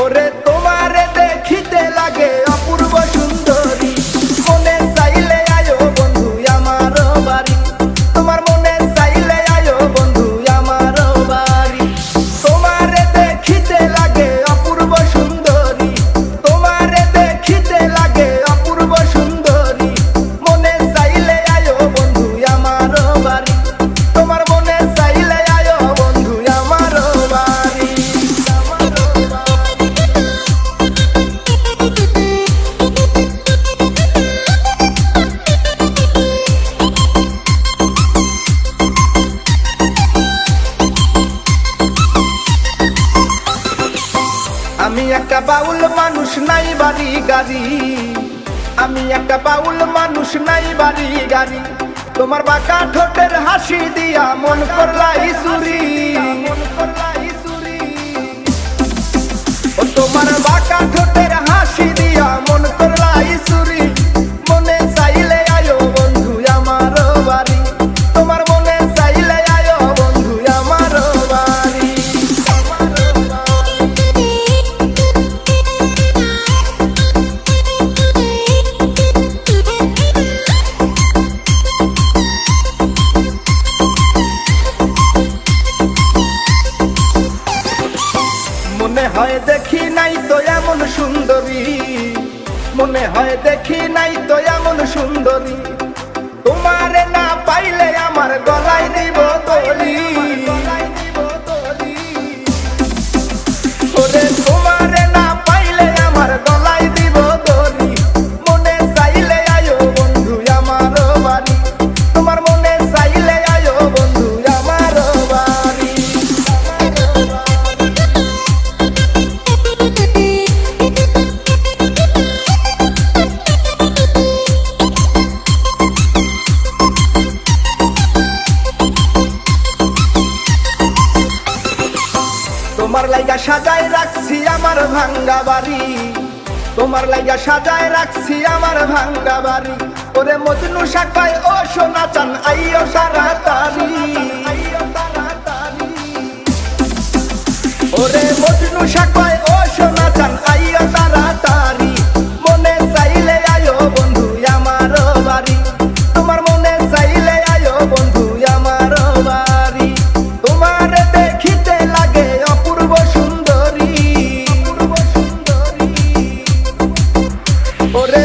ওরে তোমারে দেখিতে লাগে অপূর্ব সুন্দরী, মনে চাইলে আয়ো বন্ধু আমার বাড়ি, তোমার মনে চাইলে আয়ো বন্ধু আমার বাড়ি। তোমারে দেখিতে লাগে অপূর্ব সুন্দরী, তোমারে দেখিতে লাগে অপূর্ব সুন্দরী, মনে চাইলে আয়ো বন্ধু আমার বাড়ি, তোমার মনে চাইলে আয়ো বন্ধু আমার বাড়ি। আমি একটা বাউল মানুষ নাই বাড়ি গাড়ি, আমি একটা বাউল মানুষ নাই বাড়ি গাড়ি, তোমার বাঁকা ঠোঁটের হাসি দিয়া মন করলাই চুরি, ও তোমার বাঁকা ঠোঁটের হাসি দিয়া মন করলাই চুরি, মনে চাইলে আয়ো বন্ধু আমার বাড়ি, তোমার মনে চাইলে আয়ো বন্ধু আমার বাড়ি। মনে হয় দেখি নাই তো এমন সুন্দরী, মনে হয় দেখি নাই তো এমন সুন্দরী, তোমারে না পাইলে আমার গলায় দিব তলি, ওরে তোমারে না পাইলে আমার গলায় দিব তলি, মনে চাইলে আয়ো বন্ধু আমার বাড়ি, তোমার মনে চাইলে আয়ো বন্ধু আমার বাড়ি। তোমার লাইগা সাজায় রাখছি আমার ভাঙ্গা বাড়ি, তোমার লাইগা সাজায় রাখছি আমার ভাঙ্গা বাড়ি, ওরে মজনু শাখায় ও সোনা চান আইও তাড়াতাড়ি, ওরে মজনু শাখায় ও সোনা চান আইও তাড়াতাড়ি, মনে চাইলে আয়ো বন্ধু আমার বাড়ি, তোমার মনে চাইলে আয়ো বন্ধু আমার বাড়ি। তোমার দেখিতে লাগে অপূর্ব সুন্দরী, ওরে